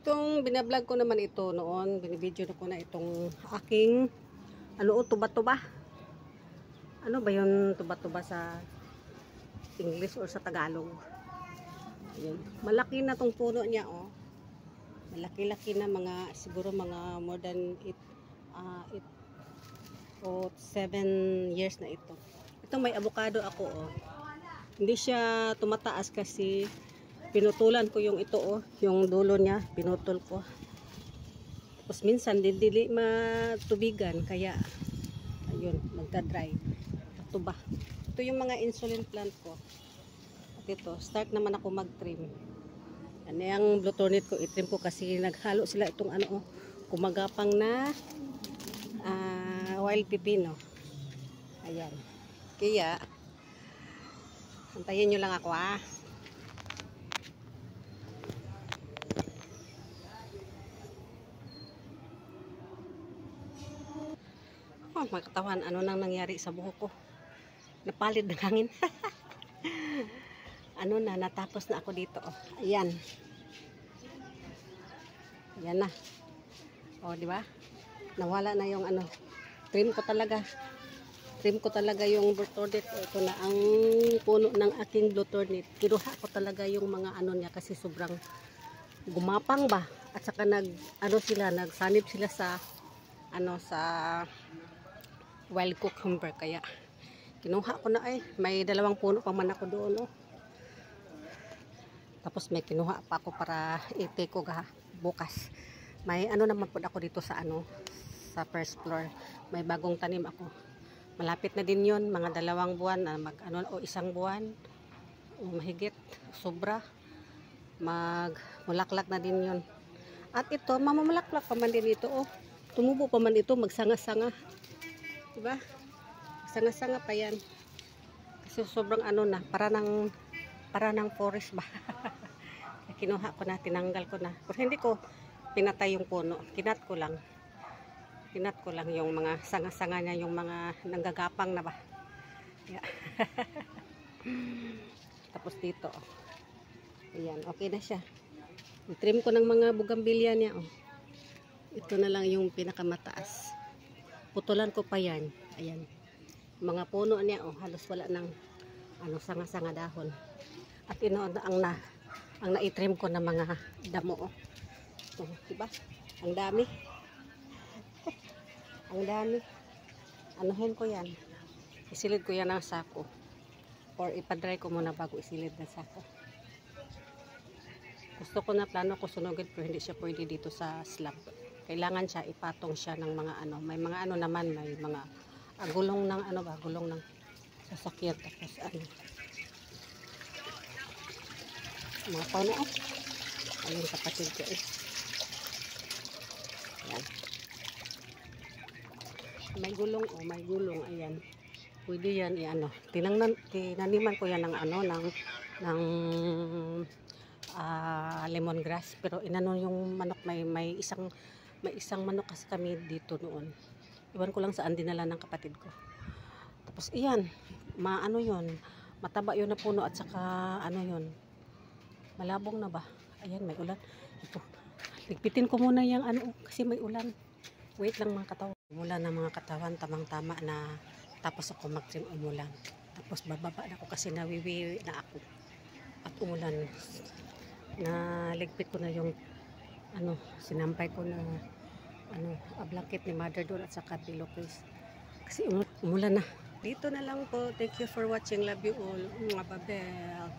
Itong binablog ko naman ito noon, binibideo ko na itong aking tuba-tuba. Ano ba yun tuba-tuba sa English or sa Tagalog? Ayun. Malaki na tong puno niya, oh. Malaki-laki na, mga siguro mga more than 8 o 7 years na ito. Ito may avocado ako, oh. Hindi siya tumataas kasi pinutulan ko yung ito, oh, yung dulo niya, pinutol ko. Tapos minsan dili matubigan, kaya ayun, magda-dry. Ito ba? Ito yung mga insulin plant ko. At ito, start naman ako mag-trim. Ano yung bluetonit ko, i-trim ko kasi naghalo sila itong ano, oh, kumagapang na wild pipino. Ayan. Kaya antayin nyo lang ako, ah. Oh, mga katawan, ano nang nangyari sa buhok ko? Napalid ng hangin. Ano na, natapos na ako dito, oh. Ayan. Ayan na. Oh, di ba? Nawala na yung ano. Trim ko talaga. Trim ko talaga yung bluetonit. Ito na ang puno ng aking bluetonit. Kinuha ko talaga yung mga ano niya kasi sobrang gumapang ba. At saka nagsanib sila sa sa wild cucumber, kaya kinuha ko na. May 2 puno pa man ako doon, oh. Tapos may kinuha pa ako para i-take ko bukas. May ano naman po ako dito sa sa first floor. May bagong tanim ako. Malapit na din yon, mga 2 buwan na o 1 buwan o mahigit, sobra magmulaklak na din yon. At ito, mamamulaklak pa man din ito, oh. Tumubo pa man ito, magsanga-sanga. Diba? Sanga-sanga pa yan. Kasi sobrang na, para ng forest ba. Kinuha ko na, tinanggal ko na. Pero hindi ko pinatay yung puno. Kinat ko lang yung mga sanga-sanga niya, yung mga nanggagapang na ba. Yeah. Tapos dito, oh. Ayan, okay na siya. I-trim ko ng mga bugambilya niya, oh. Ito na lang yung pinakamataas. Putulan ko pa yan. Ayan. Mga puno niya, oh, halos wala ng sanga-sanga dahon. At ang na-trim ko na mga damo, oh. Oh, diba? Ang dami. Ang dami. Anuhin ko yan. Isilid ko yan ng sako. Or ipadry ko muna bago isilid ng sako. Gusto ko na, plano ko sunugin, pero hindi siya pwede dito sa slab. Kailangan siya, ipatong siya ng mga may mga naman, may mga gulong ng gulong ng sasakyan. Tapos mga pauno, oh. Ayun, kapatid ko, eh. Ayan. May gulong, oh, may gulong, ayan. Pwede yan, tinaniman ko yan ng lemongrass, pero yung manok, may isang manok kasi kami dito noon. Iwan ko lang saan dinala ng kapatid ko. Tapos iyan, yun, mataba yun na puno, at saka yun, malabong na ba. Ayan, may ulan. Ito, ligpitin ko muna yung kasi may ulan. Wait lang mga katawan. Umulan na mga katawan, tamang-tama na tapos ako mag-trim, umulan. Tapos bababa na ako kasi nawiwi na ako. At umulan. Naligpit ko na yung sinampay ko na blanket ni mother doon at saka pillowcase. Kasi umulan na. Dito na lang po. Thank you for watching. Love you all. Mga babel.